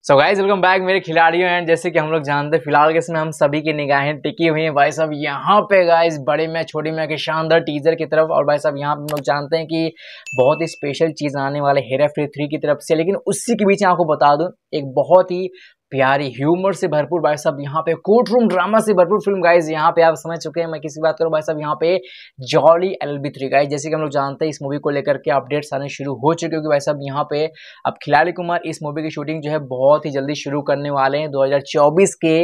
So guys welcome back मेरे खिलाड़ियों। And जैसे कि हम लोग जानते हैं फिलहाल के समय हम सभी की निगाहें टिकी हुई हैं भाई साहब यहाँ पे गाइस बड़े मैच छोटी मैच के शानदार टीजर की तरफ। और भाई साहब यहाँ पे हम लोग जानते हैं कि बहुत ही स्पेशल चीज आने वाले हेरा फेरी 3 की तरफ से। लेकिन उसी के बीच आपको बता दूं एक बहुत ही प्यारी ह्यूमर से भरपूर भाई साहब यहाँ पे कोर्ट रूम ड्रामा से भरपूर फिल्म गाइस यहाँ पे आप समझ चुके हैं। मैं किसी बात करूँ भाई साहब यहाँ पे जॉली एलएलबी 3 गाइस, जैसे कि हम लोग जानते हैं इस मूवी को लेकर के अपडेट्स आने शुरू हो चुके हैं भाई साहब यहाँ पे अब खिलाड़ी कुमार इस मूवी की शूटिंग जो है बहुत ही जल्दी शुरू करने वाले हैं 2024 के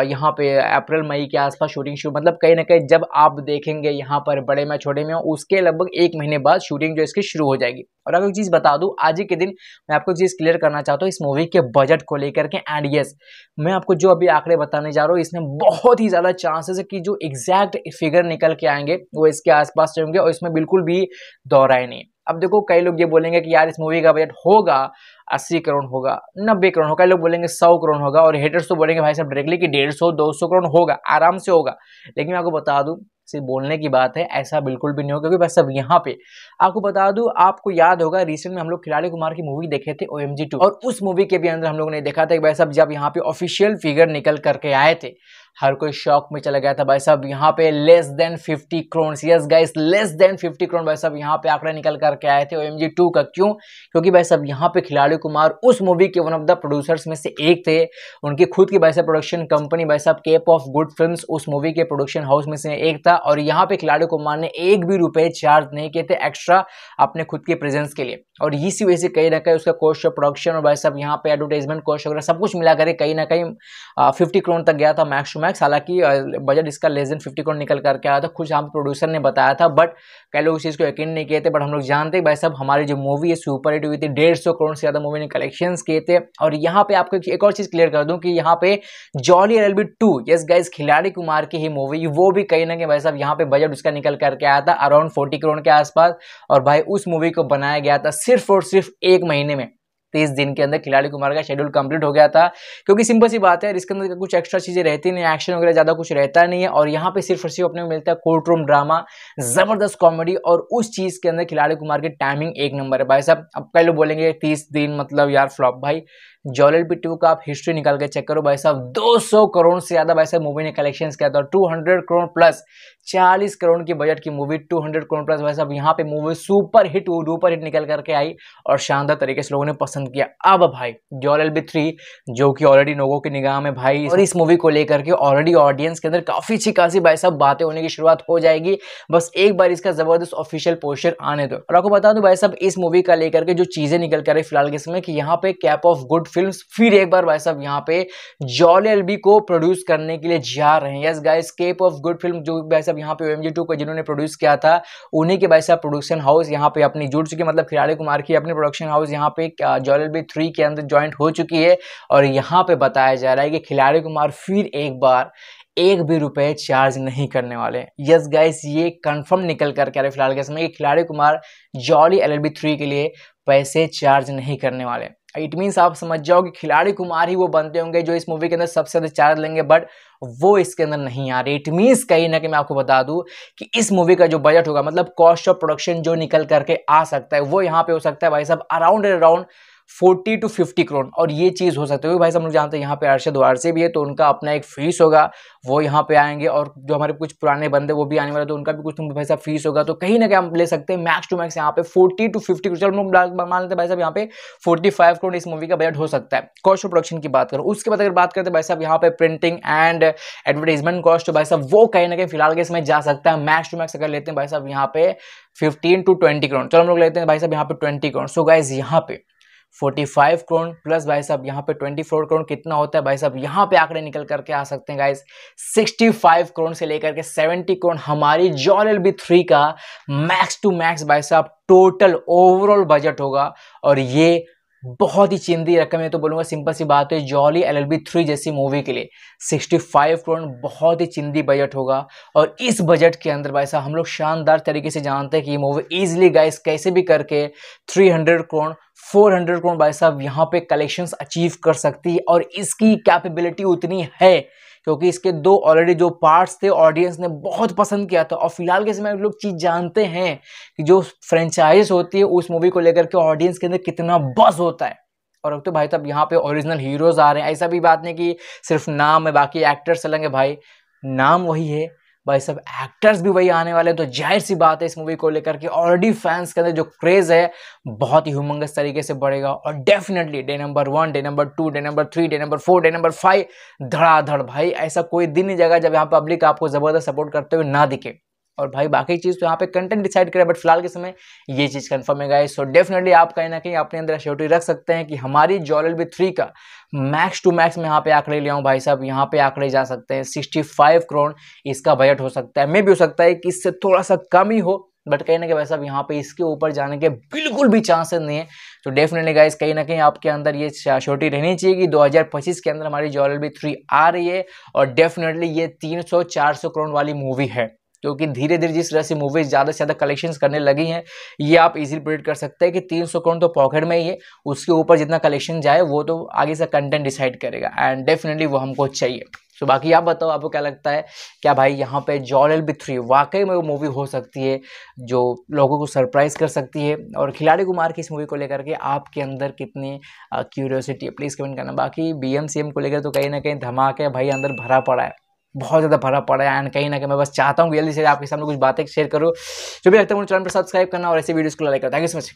यहाँ पे अप्रैल मई के आसपास शूटिंग शुरू, मतलब कहीं ना कहीं जब आप देखेंगे यहाँ पर बड़े में छोटे में उसके लगभग 1 महीने बाद शूटिंग जो इसकी शुरू हो जाएगी। और अगर एक चीज बता दूं आज ही के दिन मैं आपको चीज क्लियर करना चाहता हूँ इस मूवी के बजट को लेकर के। एंड यस मैं आपको जो अभी आंकड़े बताने जा रहा हूँ इसमें बहुत ही ज्यादा चांसेस है कि जो एग्जैक्ट फिगर निकल के आएंगे वो इसके आसपास होंगे और इसमें बिल्कुल भी दोहराए नहीं। अब देखो कई लोग ये बोलेंगे कि यार इस मूवी का बजट होगा 80 करोड़ होगा 90 करोड़ होगा, कई लोग बोलेंगे 100 करोड़ होगा और हेटर्स तो बोलेंगे भाई साहब डायरेक्टली कि 150-200 करोड़ होगा, आराम से होगा। लेकिन मैं आपको बता दूं सिर्फ बोलने की बात है, ऐसा बिल्कुल भी नहीं होगा। क्योंकि बस अब यहाँ पे आपको बता दूं, आपको याद होगा रिसेंट में हम लोग खिलाड़ी कुमार की मूवी देखे थे OMG 2 और उस मूवी के भी अंदर हम लोग ने देखा था कि भाई साहब जब यहाँ पे ऑफिशियल फिगर निकल करके आए थे हर कोई शॉक में चला गया था भाई साहब यहाँ पे less than 50 crore. Yes guys less than 50 crore भाई साहब यहाँ पे आंकड़ा निकल करके आए थे OMG 2 का। क्यों? क्योंकि भाई साहब यहाँ पे खिलाड़ी कुमार उस मूवी के वन ऑफ द प्रोड्यूसर्स में से एक थे। उनकी खुद की भाई साहब प्रोडक्शन कंपनी भाई साहब केप ऑफ गुड फिल्म्स उस मूवी के प्रोडक्शन हाउस में से एक था। और यहाँ पे खिलाड़ी कुमार ने एक भी रुपए चार्ज नहीं किए थे एक्स्ट्रा अपने खुद के प्रेजेंस के लिए। और इसी वजह से कहीं ना कहीं उसका कॉस्ट ऑफ प्रोडक्शन और भाई साहब यहाँ पे एडवर्टाइजमेंट कॉस्ट वगैरह सब कुछ मिला कर कहीं ना कहीं 50 करोड़ तक गया था मैक्स टू मैक्स। हालांकि बजट इसका लेस देन 50 करोड़ निकल करके आया था, कुछ हम प्रोड्यूसर ने बताया था, बट कई लोग उस चीज को यकीन नहीं किए थे। बट हम लोग जानते हैं भाई साहब हमारी जो मूवी है सुपर हिट हुई थी, 150 करोड़ से ज्यादा मूवी ने कलेक्शंस किए थे। और यहाँ पे आपको एक और चीज क्लियर कर दूं कि यहाँ पे जॉली एलएलबी 2 यस गाइस खिलाड़ी कुमार की ही मूवी वो भी कहीं ना कहीं भाई साहब यहाँ पे बजट उसका निकल करके आया था अराउंड 40 करोड़ के आसपास। और भाई उस मूवी को बनाया गया था सिर्फ और सिर्फ 1 महीने में, 30 दिन के अंदर खिलाड़ी कुमार का शेड्यूल कंप्लीट हो गया था। क्योंकि सिंपल सी बात है इसके अंदर कुछ एक्स्ट्रा चीजें रहती नहीं, एक्शन वगैरह ज्यादा कुछ रहता नहीं है। और यहाँ पे सिर्फ और सिर्फ अपने को मिलता है कोर्ट रूम ड्रामा, जबरदस्त कॉमेडी। और उस चीज के अंदर खिलाड़ी कुमार की टाइमिंग एक नंबर है भाई साहब। अब कई लोग बोलेंगे 30 दिन मतलब यार फ्लॉप, भाई जॉली एलएलबी 2 का आप हिस्ट्री निकाल के चेक करो भाई साहब 200 करोड़ से ज्यादा भाई साहब मूवी ने कलेक्शंस किया था। 200 करोड़ प्लस 40 करोड़ की बजट की मूवी 200 करोड़ प्लस भाई साहब यहाँ पे मूवी सुपर हिट निकल करके आई और शानदार तरीके से लोगों ने पसंद किया। अब भाई जॉली एलएलबी 3 जो कि ऑलरेडी लोगों की निगाह में भाई और इस मूवी को लेकर के ऑलरेडी ऑडियंस के अंदर काफी अच्छी खासी भाई साहब बातें होने की शुरुआत हो जाएगी। बस एक बार इसका जबरदस्त ऑफिशियल पोस्टर आने दो। और आपको बता दूं भाई साहब इस मूवी का लेकर के जो चीजें निकल कर फिलहाल के समय कि यहाँ पे कैप ऑफ गुड फिल्म्स फिर एक बार भाई साहब यहाँ पे जॉली एलएलबी को प्रोड्यूस करने के लिए जा रहे हैं। यस गाइस केप ऑफ गुड फिल्म जो भाई साहब यहाँ पे OMG 2 को जिन्होंने प्रोड्यूस किया था उन्हीं के भाई साहब प्रोडक्शन हाउस यहाँ पे अपनी जुड़ चुकी है, मतलब खिलाड़ी कुमार की अपनी प्रोडक्शन हाउस यहाँ पे जॉली एलएलबी 3 के अंदर ज्वाइंट हो चुकी है। और यहाँ पे बताया जा रहा है कि खिलाड़ी कुमार फिर एक बार एक भी रुपए चार्ज नहीं करने वाले। यस गाइस ये कंफर्म निकल करके आ रहा है फिलहाल के समय कि खिलाड़ी कुमार जॉली एलएलबी 3 के लिए पैसे चार्ज नहीं करने वाले। इट मीन्स आप समझ जाओ कि खिलाड़ी कुमार ही वो बनते होंगे जो इस मूवी के अंदर सबसे ज्यादा चार्ज लेंगे, बट वो इसके अंदर नहीं आ रही। इट मीन्स कहीं ना कहीं मैं आपको बता दूं कि इस मूवी का जो बजट होगा मतलब कॉस्ट ऑफ प्रोडक्शन जो निकल करके आ सकता है वो यहाँ पे हो सकता है भाई साहब अराउंड 40 to 50 करोड़। और ये चीज हो सकती है भाई साहब लोग जानते हैं यहाँ पे अरशद वारसी भी है तो उनका अपना एक फीस होगा, वो यहाँ पे आएंगे। और जो हमारे कुछ पुराने बंदे वो भी आने वाले तो उनका भी कुछ भाई साहब फीस होगा। तो कहीं ना कहीं हम ले सकते हैं मैक्स टू मैक्स यहाँ पे 40 to 50 करोड़। चलो मान लेते हैं भाई साहब यहाँ पे 45 करोड़ इस मूवी का बजट हो सकता है कॉस्ट ऑफ प्रोडक्शन की बात करो। उसके बाद अगर बात करते हैं भाई साहब यहाँ पे प्रिंटिंग एंड एडवर्टाइजमेंट कॉस्ट तो भाई साहब वो कहीं ना कहीं फिलहाल के समय जा सकता है मैक्स टू मैक्स अगर लेते हैं भाई साहब यहाँ पे 15 to 20 करोड़। चलो हम लोग लेते हैं भाई साहब यहाँ पे 20 करोड़। सो गाइस यहाँ पे 45 करोड़ प्लस भाई साहब यहाँ पे 24 करोड़ कितना होता है भाई साहब यहाँ पे आंकड़े निकल करके आ सकते हैं गाइस 65 करोड़ से लेकर के 70 करोड़ हमारी जॉली एलएलबी 3 का मैक्स टू मैक्स भाई साहब टोटल ओवरऑल बजट होगा। और ये बहुत ही चिंदी रकम है तो बोलूंगा सिंपल सी बात है जॉली एलएलबी 3 जैसी मूवी के लिए 65 करोड़ बहुत ही चिंदी बजट होगा। और इस बजट के अंदर भाई साहब हम लोग शानदार तरीके से जानते हैं कि ये मूवी इजीली गाइस कैसे भी करके 300 करोड़ 400 करोड़ भाई साहब यहाँ पे कलेक्शंस अचीव कर सकती है। और इसकी कैपेबिलिटी उतनी है क्योंकि इसके दो ऑलरेडी जो पार्ट्स थे ऑडियंस ने बहुत पसंद किया था। और फिलहाल के समय लोग चीज जानते हैं कि जो फ्रेंचाइज होती है उस मूवी को लेकर के ऑडियंस के अंदर कितना बज़ होता है। और अब तो भाई साहब यहाँ पे ओरिजिनल हीरोज आ रहे हैं, ऐसा भी बात नहीं कि सिर्फ नाम है बाकी एक्टर्स चलेंगे, भाई नाम वही है भाई सब, एक्टर्स भी वही आने वाले हैं। तो जाहिर सी बात है इस मूवी को लेकर के ऑलरेडी फैंस के अंदर जो क्रेज है बहुत ही ह्यूमंगस तरीके से बढ़ेगा। और definitely day number 1, day number 2, day number 3, day number 4, day number 5 धड़ाधड़ भाई, ऐसा कोई दिन नहीं जाएगा जब यहाँ पब्लिक आपको जबरदस्त सपोर्ट करते हुए ना दिखे। और भाई बाकी चीज़ तो यहाँ पे कंटेंट डिसाइड करे, बट फिलहाल के समय ये चीज़ कंफर्म है गाइस। सो डेफिनेटली आप कहीं ना कहीं अपने अंदर श्योरिटी रख सकते हैं कि हमारी JoLLB 3 का मैक्स टू मैक्स में यहाँ पे आंकड़े ले आऊँ भाई साहब, यहाँ पे आंकड़े जा सकते हैं 65 करोड़ इसका बजट हो सकता है। मे भी हो सकता है कि इससे थोड़ा सा कम ही हो, बट कहीं ना कहीं भाई साहब यहाँ पे इसके ऊपर जाने के बिल्कुल भी चांसेस नहीं है। तो डेफिनेटली गाइस कहीं ना कहीं आपके अंदर ये श्योरिटी रहनी चाहिए कि 2025 के अंदर हमारी JoLLB 3 आ रही है और डेफिनेटली ये 300-400 करोड़ वाली मूवी है, क्योंकि धीरे धीरे जिस तरह से मूवीज ज़्यादा से ज़्यादा कलेक्शंस करने लगी हैं, ये आप इजीली प्रेडिक्ट कर सकते हैं कि 300 करोड़ तो पॉकेट में ही है, उसके ऊपर जितना कलेक्शन जाए वो तो आगे से कंटेंट डिसाइड करेगा एंड डेफिनेटली वो हमको चाहिए। तो बाकी आप बताओ आपको क्या लगता है, क्या भाई यहाँ पे JoLLB 3 वाकई में वो मूवी हो सकती है जो लोगों को सरप्राइज कर सकती है? और खिलाड़ी कुमार की इस मूवी को लेकर के आपके अंदर कितनी क्यूरियोसिटी है, प्लीज़ कमेंट करना। बाकी BMCM को लेकर तो कहीं ना कहीं धमाके भाई अंदर भरा पड़ा है, बहुत ज़्यादा भरा पड़ा है एंड कहीं ना कहीं मैं बस चाहता हूँ कि जल्दी से आपके सामने कुछ बातें शेयर करूँ। जो भी लगता है मुझे चैनल पर सब्सक्राइब करना और ऐसे वीडियोस को लाइक करना। Thank you so much.